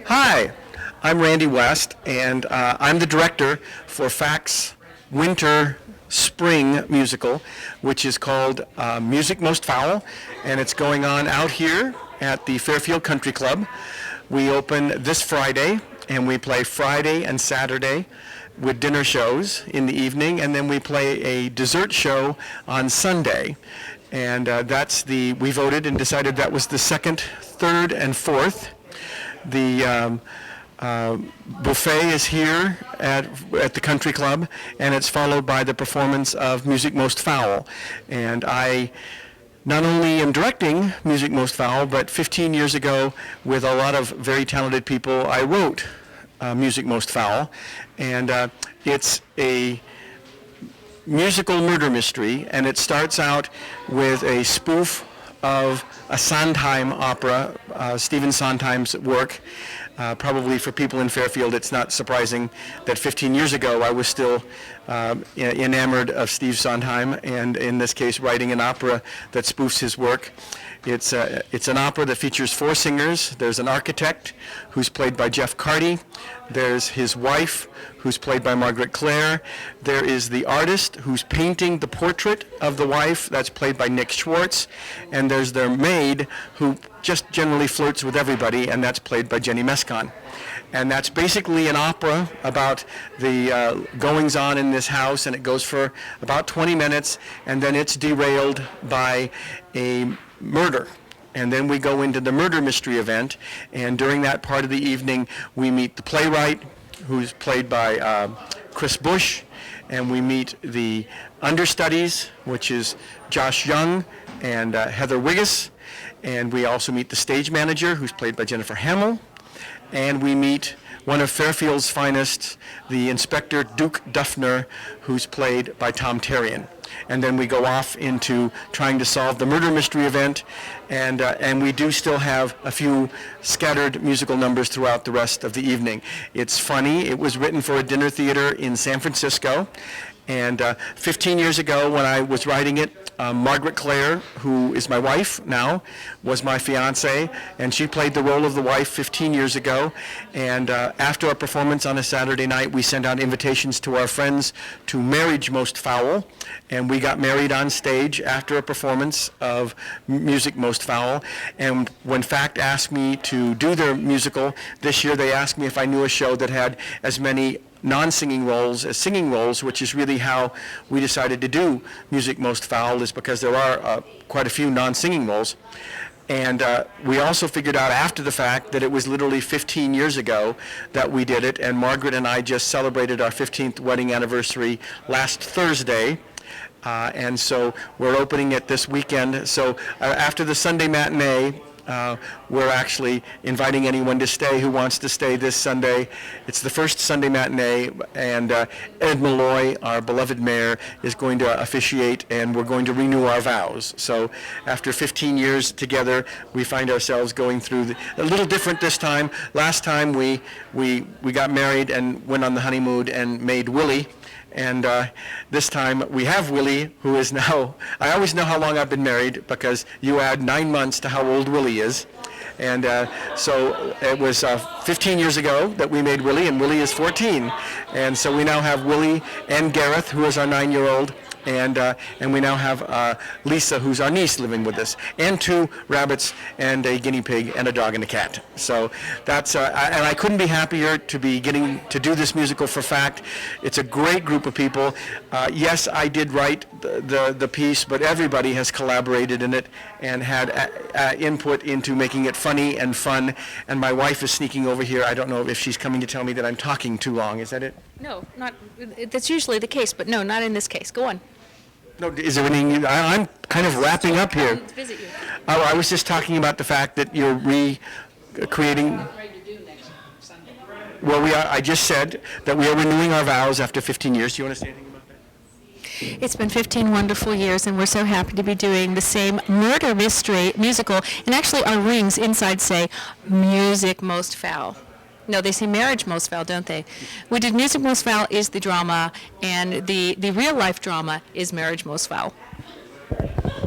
Hi, I'm Randy West, and I'm the director for FAC's Winter Spring musical, which is called Music Most Foul, and it's going on out here at the Fairfield Country Club. We open this Friday, and we play Friday and Saturday with dinner shows in the evening, and then we play a dessert show on Sunday. And we voted and decided that was the second, third, and fourth. The buffet is here at the Country Club, and it's followed by the performance of Music Most Foul. And I not only am directing Music Most Foul, but 15 years ago, with a lot of very talented people, I wrote Music Most Foul. And it's a musical murder mystery, and it starts out with a spoof of a Sondheim opera, Stephen Sondheim's work. Probably for people in Fairfield, it's not surprising that 15 years ago I was still enamored of Steve Sondheim, and in this case writing an opera that spoofs his work. It's an opera that features four singers. There's an architect, who's played by Cardy. There's his wife, who's played by Margaret Claire. There is the artist who's painting the portrait of the wife, that's played by Nick Schwartz. And there's their maid, who just generally flirts with everybody, and that's played by Jenny Mescon. And that's basically an opera about the goings-on in this house, and it goes for about 20 minutes, and then it's derailed by a murder. And then we go into the murder mystery event, and during that part of the evening, we meet the playwright, who's played by Chris Bush, and we meet the understudies, which is Josh Young and Heather Wiggis, and we also meet the stage manager, who's played by Jennifer Hamill, and we meet one of Fairfield's finest, the Inspector Duke Duffner, who's played by Tom Terrian. And then we go off into trying to solve the murder mystery event, and we do still have a few scattered musical numbers throughout the rest of the evening. It's funny. It was written for a dinner theater in San Francisco, and 15 years ago when I was writing it, Margaret Claire, who is my wife now, was my fiance, and she played the role of the wife 15 years ago. And after our performance on a Saturday night, we sent out invitations to our friends to Marriage Most Foul, and we got married on stage after a performance of Music Most Foul. And when FACT asked me to do their musical this year, they asked me if I knew a show that had as many non-singing roles as singing roles, which is really how we decided to do Music Most Foul, is because there are quite a few non-singing roles. And we also figured out after the fact that it was literally 15 years ago that we did it, and Margaret and I just celebrated our 15th wedding anniversary last Thursday. And so we're opening it this weekend. So after the Sunday matinee, we're actually inviting anyone to stay who wants to stay this Sunday. It's the first Sunday matinee, and Ed Malloy, our beloved mayor, is going to officiate, and we're going to renew our vows. So after 15 years together, we find ourselves going through a little different this time. Last time we got married and went on the honeymoon and made Willie. And this time we have Willie, who is now, I always know how long I've been married because you add 9 months to how old Willie is. And so it was 15 years ago that we made Willie, and Willie is 14. And so we now have Willie and Gareth, who is our 9-year-old. And we now have Lisa, who's our niece, living with us, and 2 rabbits and a guinea pig and a dog and a cat. So that's, and I couldn't be happier to be getting to do this musical for FACT. It's a great group of people. Yes, I did write the piece, but everybody has collaborated in it and had input into making it funny and fun. And my wife is sneaking over here. I don't know if she's coming to tell me that I'm talking too long. Is that it? No, not. That's usually the case, but no, not in this case. Go on. No, is there anything? I'm kind of wrapping up here. Visit you. Oh, I was just talking about the fact that you're recreating. Well, we are. I just said that we are renewing our vows after 15 years. Do you want to say anything about that? It's been 15 wonderful years, and we're so happy to be doing the same murder mystery musical. And actually, our rings inside say "Music Most Foul." No, they say Marriage Most Foul, don't they? We did Music Most Foul is the drama, and the real life drama is Marriage Most Foul.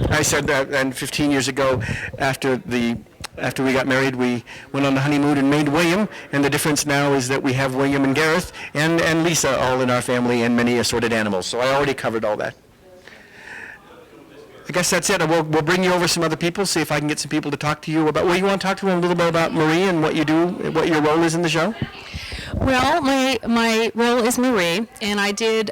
I said that, and 15 years ago, after the after we got married, we went on the honeymoon and made William, and the difference now is that we have William and Gareth and Lisa all in our family and many assorted animals. So I already covered all that. I guess that's it. We'll bring you over some other people, see if I can get some people to talk to you about, well, you want to talk to them a little bit about Marie and what you do, what your role is in the show? Well, my role is Marie, and I did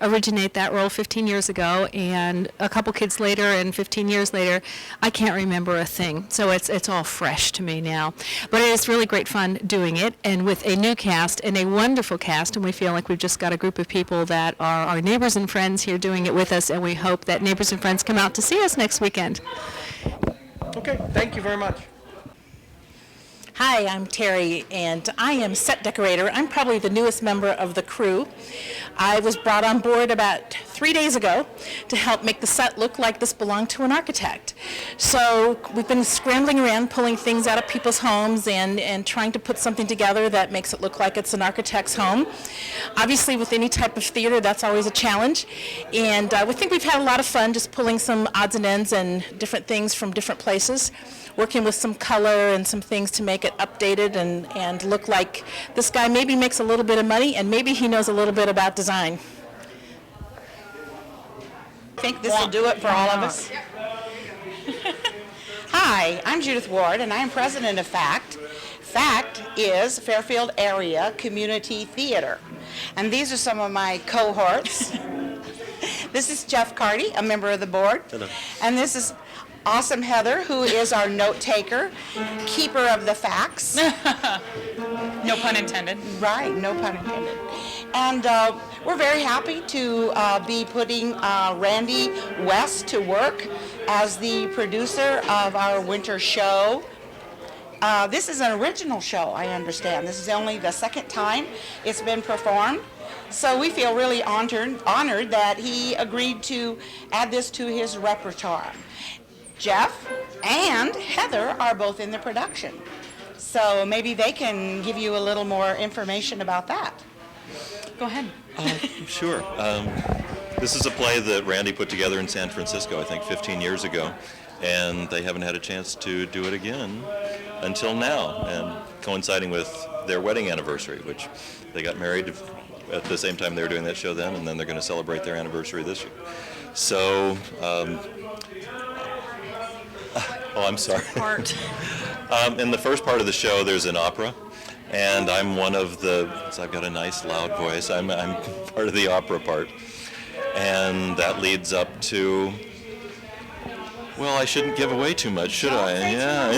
originate that role 15 years ago, and a couple kids later and 15 years later, I can't remember a thing. So it's all fresh to me now. But it is really great fun doing it, and with a new cast, and a wonderful cast, and we feel like we've just got a group of people that are our neighbors and friends here doing it with us, and we hope that neighbors and friends come out to see us next weekend. Okay, thank you very much. Hi, I'm Terry, and I am set decorator. I'm probably the newest member of the crew. I was brought on board about 3 days ago to help make the set look like this belonged to an architect. So we've been scrambling around, pulling things out of people's homes and trying to put something together that makes it look like it's an architect's home. Obviously, with any type of theater, that's always a challenge. And we think we've had a lot of fun just pulling some odds and ends and different things from different places, working with some color and some things to make it updated and look like this guy maybe makes a little bit of money and maybe he knows a little bit about design. I think this will do it for all of us. Hi, I'm Judith Ward, and I'm president of FACT. FACT is Fairfield Area Community Theatre. And these are some of my cohorts. This is Jeff Cardy, a member of the board. Hello. And this is awesome Heather, who is our note taker, keeper of the facts. No pun intended. Right, no pun intended. And we're very happy to be putting Randy West to work as the producer of our winter show. This is an original show, I understand. This is only the second time it's been performed. So we feel really honored that he agreed to add this to his repertoire. Jeff and Heather are both in the production. So maybe they can give you a little more information about that. Go ahead. Sure. This is a play that Randy put together in San Francisco, I think 15 years ago, and they haven't had a chance to do it again until now, and coinciding with their wedding anniversary, which they got married at the same time they were doing that show then, and then they're going to celebrate their anniversary this year. So, I'm sorry. In the first part of the show, there's an opera, and I'm one of the, so I've got a nice loud voice, I'm part of the opera part, and that leads up to, well, I shouldn't give away too much, should I? Yeah.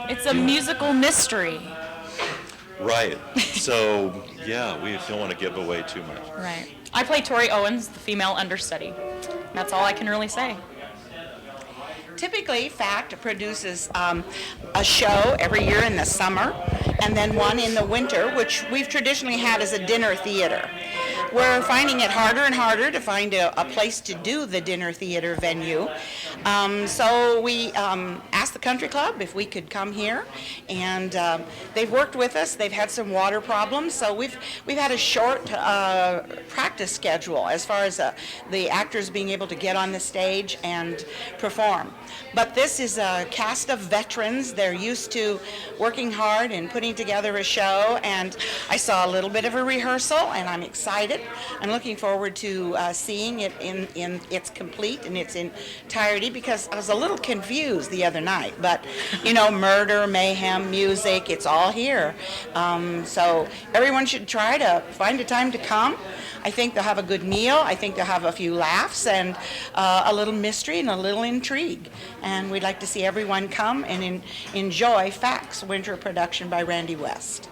It's a musical mystery. Right. So, yeah, we don't want to give away too much. Right. I play Tori Owens, the female understudy. That's all I can really say. Typically, FACT produces a show every year in the summer and then one in the winter, which we've traditionally had as a dinner theater. We're finding it harder and harder to find a place to do the dinner theater venue. So we asked the Country Club if we could come here, and they've worked with us. They've had some water problems, so we've had a short practice schedule as far as the actors being able to get on the stage and perform. But this is a cast of veterans. They're used to working hard and putting together a show, and I saw a little bit of a rehearsal, and I'm excited. I'm looking forward to seeing it in its complete in its entirety, because I was a little confused the other night. But, you know, murder, mayhem, music, it's all here. So everyone should try to find a time to come. I think they'll have a good meal. I think they'll have a few laughs and a little mystery and a little intrigue. And we'd like to see everyone come and enjoy FACT's winter production by Randy West.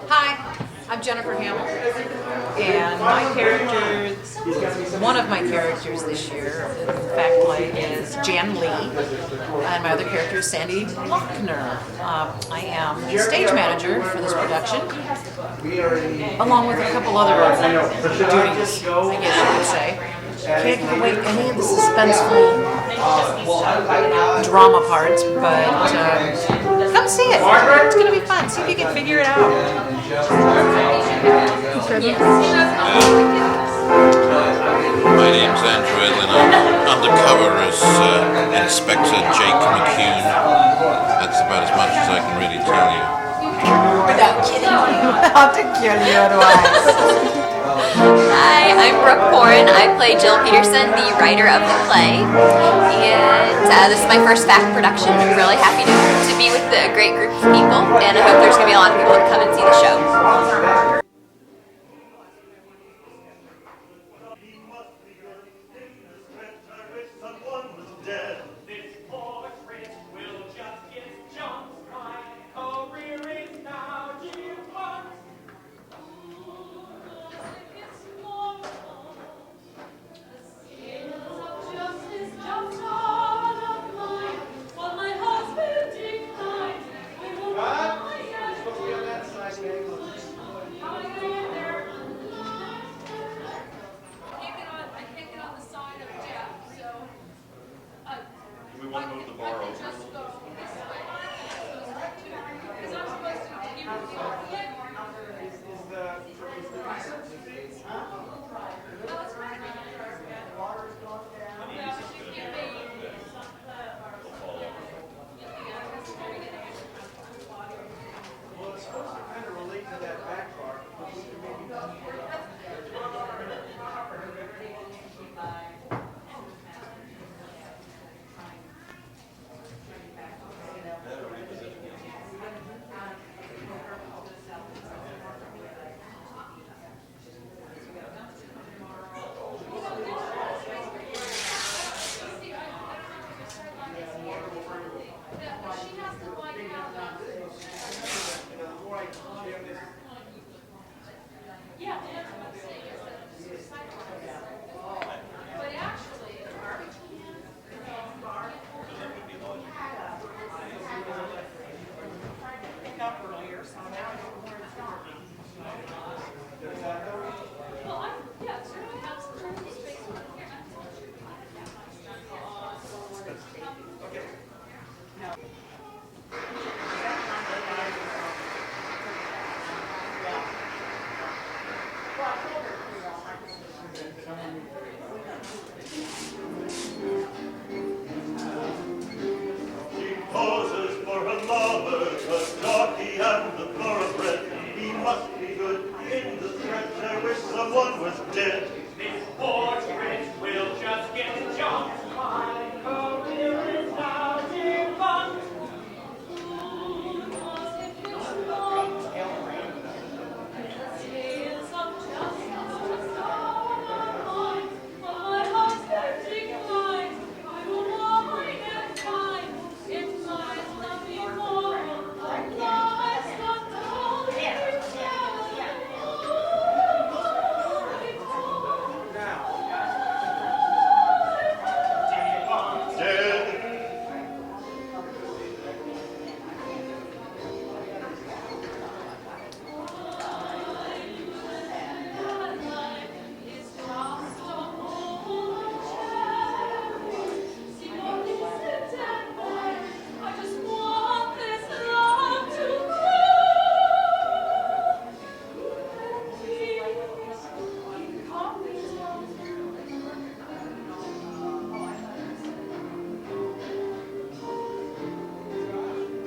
Hi, I'm Jennifer Hamill, and my character one of my characters this year, in fact, play is Jan Lee, and my other character is Sandy Lochner. I am the stage manager for this production, along with a couple other duties, I guess you could say. Can't give away any of the suspenseful drama parts, but come see it. It's going to be fun. See if you can figure it out. My name's Andrew Edlin. I'm undercover as Inspector Jake McCune. That's about as much as I can really tell you. Without kidding you. How to kill you otherwise. Hi, I'm Brooke Corrin. I play Jill Peterson, the writer of the play. And this is my first fact production. I'm really happy to be with a great group of people, and I hope there's going to be a lot of people that come and see the show.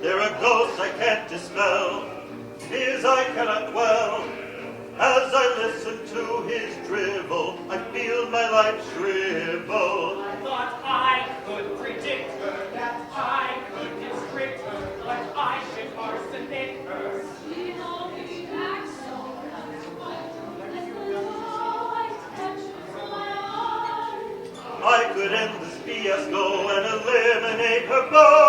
There are ghosts I can't dispel, fears I cannot quell. As I listen to his drivel, I feel my life shrivel. I thought I could predict her, that I could constrict her, but I should arsenic her. I could end this fiasco and eliminate her bow.